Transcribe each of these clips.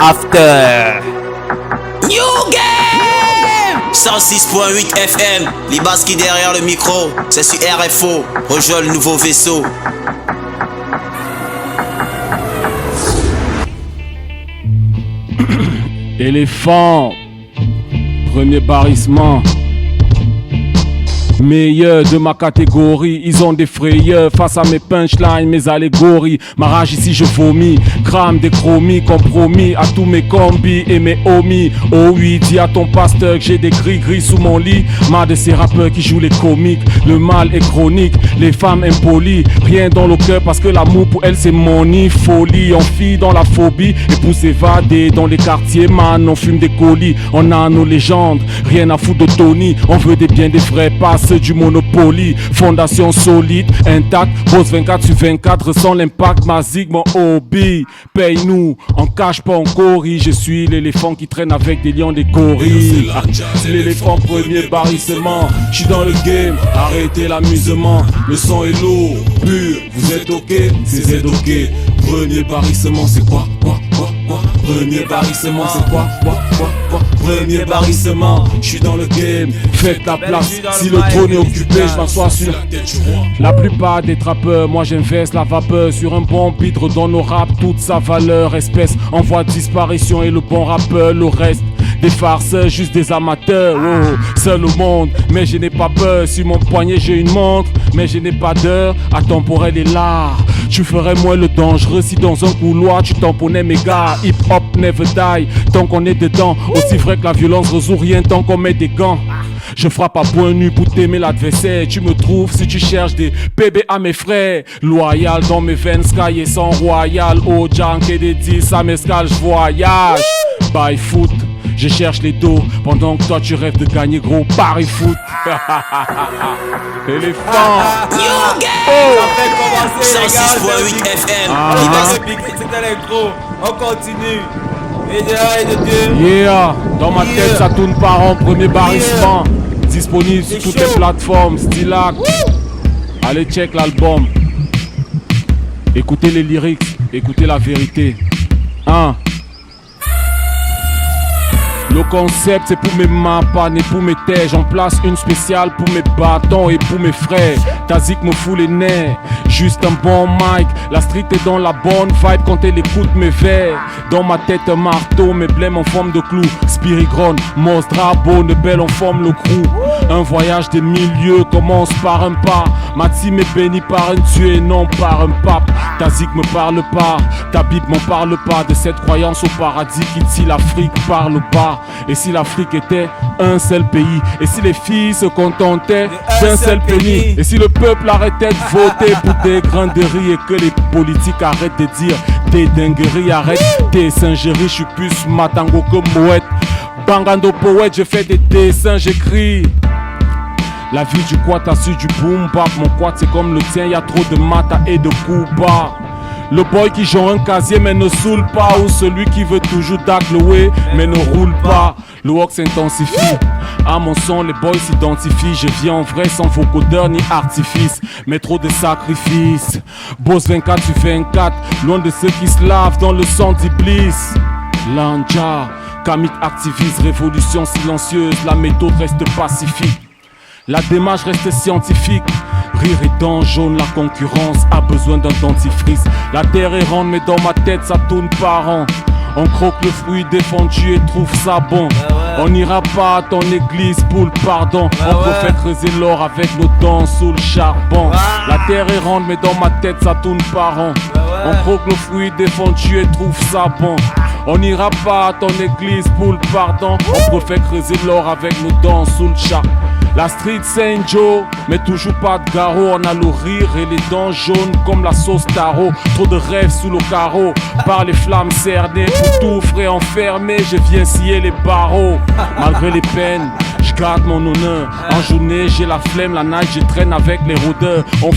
After New Game 106.8 FM, Libaski derrière le micro, c'est sur RFO, rejoins le nouveau vaisseau. Éléphant, premier barrissement. Meilleurs de ma catégorie, ils ont des frayeurs face à mes punchlines, mes allégories. Ma rage ici je vomis, crame des chromies, compromis à tous mes combis et mes homies. Oh oui, dis à ton pasteur que j'ai des gris-gris sous mon lit. Marre de ces rappeurs qui jouent les comiques, le mal est chronique, les femmes impolies. Rien dans le cœur parce que l'amour pour elles c'est mon nid. Folie, on file dans la phobie et pour s'évader dans les quartiers, man, on fume des colis. On a nos légendes, rien à foutre de Tony. On veut des biens, des vrais passes du Monopoly, fondation solide, intacte, bosse 24/24, ressent l'impact, ma zig, mon hobby, paye-nous, en cache pas, on corrige, je suis l'éléphant qui traîne avec des lions, des gorilles, l'éléphant premier barrissement, je suis dans le game, arrêtez l'amusement, le son est lourd, pur, vous êtes ok, c'est Z ok, premier barrissement, c'est quoi, premier barrissement, c'est quoi, premier barrissement, je suis dans le game, faites la place, si le trône est occupé, je m'assois sur la plupart des trappeurs, moi j'investe la vapeur sur un bon beat, redonne au rap toute sa valeur, espèce en voie de disparition et le bon rappeur, le reste des farceurs, juste des amateurs, oh, seul au monde, mais je n'ai pas peur, sur mon poignet j'ai une montre, mais je n'ai pas d'heure, atemporel est là, tu ferais moins le dangereux si dans un couloir tu tamponnais mes gars, hip hop never die, tant qu'on est dedans, aussi vrai que la violence résout rien tant qu'on met des gants. Je frappe à point nu pour t'aimer l'adversaire. Tu me trouves si tu cherches des bébés à mes frères. Loyal dans mes veines, sky et sans royal. Oh, junk et des 10 à mescal, je voyage. Bye foot, je cherche les dos. Pendant que toi tu rêves de gagner gros Paris foot. Éléphant. New Game Oh, 106.8 FM, c'était l'intro, on continue. Et de Dieu. Yeah, dans ma tête ça tourne par an, premier barrissement. Disponible sur toutes les plateformes, Stylac. Allez check l'album. Écoutez les lyrics, écoutez la vérité. Le concept c'est pour mes mains et pour mes têtes. J'en place une spéciale pour mes bâtons et pour mes frères. Tazik me fout les nerfs, juste un bon mic. La street est dans la bonne vibe quand elle écoute mes vers. Dans ma tête un marteau, mes blêmes en forme de clou. Spirigron, Mos Drabo, de belles en forme le crew. Un voyage des milieux commence par un pas. Ma team est bénie par un dieu et non par un pape. Tazik me parle pas, ta Bible m'en parle pas. De cette croyance au paradis qui dit l'Afrique parle pas. Et si l'Afrique était un seul pays, et si les filles se contentaient d'un seul penny, et si le peuple arrêtait de voter pour des grains de riz, et que les politiques arrêtent de dire des dingueries, arrête tes singeries, je suis plus matango que mouette. Bangando poète, je fais des dessins, j'écris. La vie du quad a su du boom bap, mon quad c'est comme le tien, y a trop de mata et de coups bas. Le boy qui joue un casier mais ne saoule pas, ou celui qui veut toujours daglouer mais ne roule pas. Le walk s'intensifie, à mon son les boys s'identifient. Je viens en vrai sans vocodeur ni artifice, mais trop de sacrifices. Boss 24/24, loin de ceux qui se lavent dans le sang d'Iblis. Lanja, Kamik activiste, révolution silencieuse, la méthode reste pacifique. La démarche reste scientifique. Rire et dents jaunes, la concurrence a besoin d'un dentifrice. La terre est ronde mais dans ma tête ça tourne par an. On croque le fruit défendu et trouve ça bon. On n'ira pas à ton église pour le pardon. On préfère creuser l'or avec nos dents sous le charbon. La terre est ronde mais dans ma tête ça tourne par an. On croque le fruit défendu et trouve ça bon. On n'ira pas à ton église pour le pardon. On préfère creuser l'or avec nos dents sous le charbon. La street Saint Joe, mais toujours pas de garrot. On a le rire et les dents jaunes comme la sauce taro. Trop de rêves sous le carreau, par les flammes cernées. Pour tout frais enfermé, je viens scier les barreaux. Malgré les peines, je garde mon honneur. En journée, j'ai la flemme, la night, je traîne avec les rôdeurs. On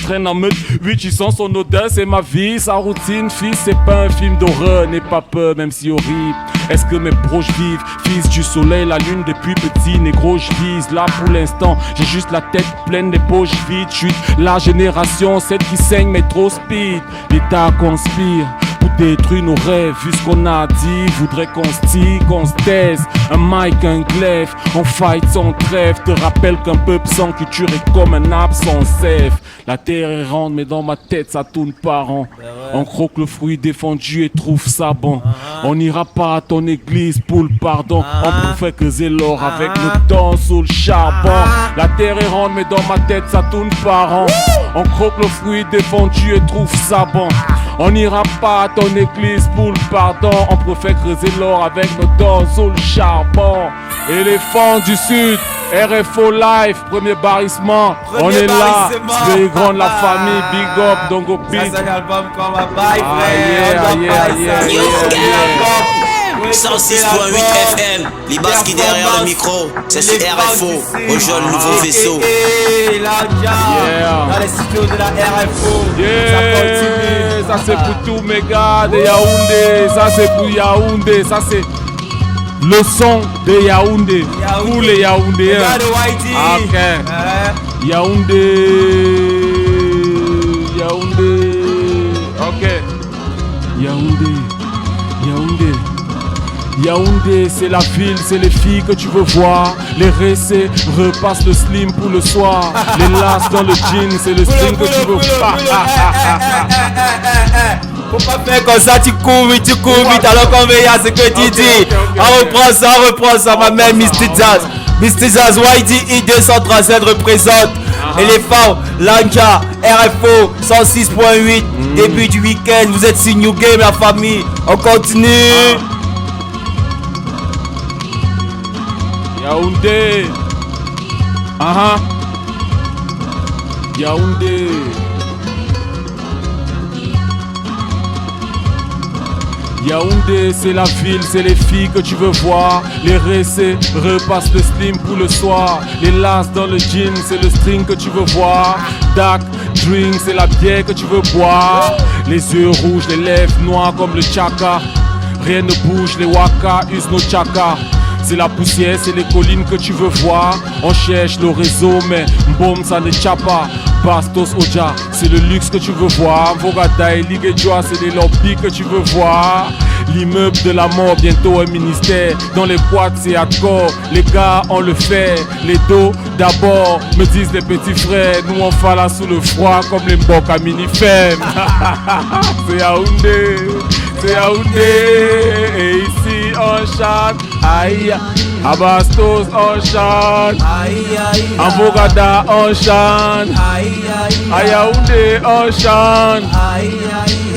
traîne en meute, 8 ils sont son odeur, c'est ma vie, sa routine, fils, c'est pas un film d'horreur, n'aie pas peur, même si horrible. Est-ce que mes proches vivent, fils du soleil, la lune depuis petit, négro, je vise, là pour l'instant, j'ai juste la tête pleine, les poches vides, je suis la génération, celle qui saigne mais trop speed, l'État conspire pour détruire nos rêves. Vu ce qu'on a dit, voudrait qu'on se tire, qu'on se taise. Un mic, un glaive, on fight sans trêve. Te rappelle qu'un peuple sans culture est comme un arbre sans sève. La terre est ronde, mais dans ma tête ça tourne pas rond. On croque le fruit défendu et trouve ça bon. On n'ira pas à ton église pour le pardon. On peut faire creuser l'or avec nos dents sous le charbon. La terre est ronde, mais dans ma tête ça tourne pas rond. On croque le fruit défendu et trouve ça bon. On n'ira pas à ton église pour le pardon. On préfère creuser l'or avec nos dents sous le charbon. Éléphant du Sud, RFO Live, premier barrissement. On est là, c'est grand de la famille, big up, Dongo Beat. Ça c'est l'album qu'on va bailler, frère. Yo Game 106.8 FM, Libaski derrière le micro, c'est sur RFO, rejoins le nouveau vaisseau. Dans les studios de la RFO, ça continue. Ça c'est pour tous mes gars de Yaoundé, ça c'est pour Yaoundé, ça c'est le son de Yaoundé, pour les Yaoundéens. Ok. Yaoundé, ok. Yaoundé, c'est la ville, c'est les filles que tu veux voir. Les récés repassent le slim pour le soir. Les lasses dans le jean, c'est le string que tu veux voir. Faut pas faire comme ça, tu cours vite alors qu'on veille à ce que tu dis. On reprend ça, ma mère Mr. Jazz. Mr. Jazz, YDI 237 représente. Éléphant, Lanja, RFO 106.8. Début du week-end, vous êtes sur New Game, la famille. On continue. Yaoundé, Yaoundé. Yaoundé, c'est la ville, c'est les filles que tu veux voir. Les récés repassent le slim pour le soir. Les lasses dans le jean, c'est le string que tu veux voir. Dark drink, c'est la bière que tu veux boire. Les yeux rouges, les lèvres noires comme le chaka. Rien ne bouge, les waka usent nos chaka. C'est la poussière, c'est les collines que tu veux voir. On cherche le réseau, mais boum, ça ne tient pas. Bastos Oja, c'est le luxe que tu veux voir. Vogada et Ligue-Joie, c'est les lobbies que tu veux voir. L'immeuble de la mort, bientôt un ministère. Dans les boîtes, c'est hardcore. Les gars, on le fait. Les dos, d'abord, me disent les petits frères. Nous, on fait là sous le froid, comme les mbocs à mini-femme. C'est Yaoundé, c'est Yaoundé. Et ici, on chante. Aïe, à Bastos, on chante. À Vogada, on chante. À Yaoundé, on chante.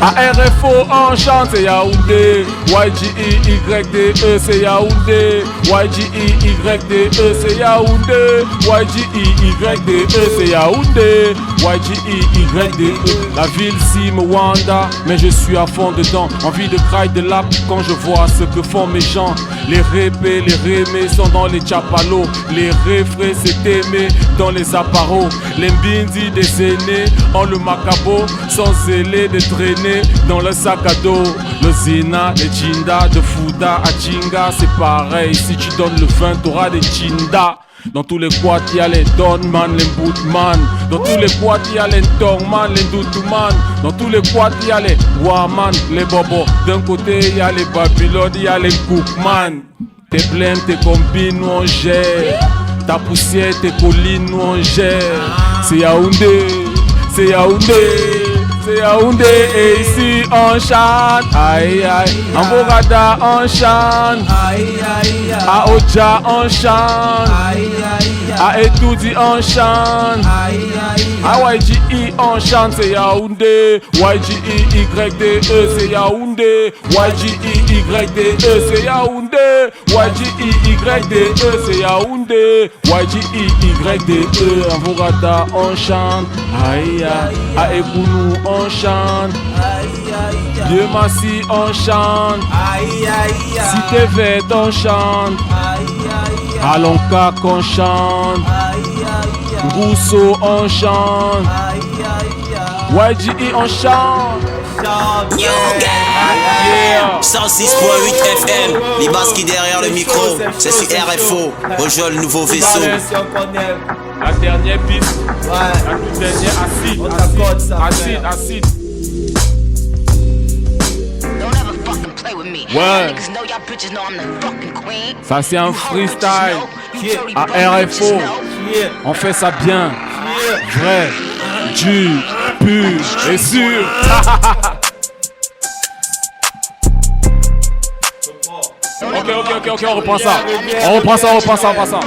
À RFO, on chante, c'est Yaoundé. YGIYDE, c'est Yaoundé. YGIYDE, c'est Yaoundé. YGIYDE, c'est Yaoundé. YGIYDE. La ville si me wanda, mais je suis à fond dedans. Envie de cry de lap quand je vois ce que font mes gens. Les répés, les rémés sont dans les chapalos. Les refrains c'est aimé dans les apparos. Les mbindi des aînés en le macabo, sans zélé de traîner dans le sac à dos. Le zina, les chinda, de Fouda à Chinga, c'est pareil. Si tu donnes le vin, t'auras des chinda. Dans tous les boîtes, y'a les Donman, les Bootman. Dans tous les boîtes, y'a les Tongman, les Doutuman. Dans tous les boîtes, y'a les Waman, les Bobo. D'un côté, y'a les Babylone, y'a les Cookman. Tes blèmes, tes combines, nous on gère. Ta poussière, tes collines, nous on gère. C'est Yaoundé, c'est Yaoundé. C'est Yaoundé et ici on chante. Aïe aïe. En Bogada on chante. À Oja on chante. À Etoudi on chante. À YGI on chante. C'est Yaoundé. YGIYDE c'est Yaoundé. YGIYDE c'est Yaoundé. YGIYDE c'est Yaoundé. YGIYDE. En Bogada on chante. Aïe aïe. À Ekounou on chante. Dieu Massi on chante. Cité Verte on chante. Alonka qu'on chante. Rousseau on chante. YGI on chante. New Game 106.8 FM, Libaski derrière le micro, c'est sur RFO, rejoins le nouveau vaisseau. La dernière piste, la toute dernière acide. Ouais. Ça c'est un freestyle à RFO. On fait ça bien. Vrai, dur, pur et sûr. Ok, on reprend ça. On reprend ça.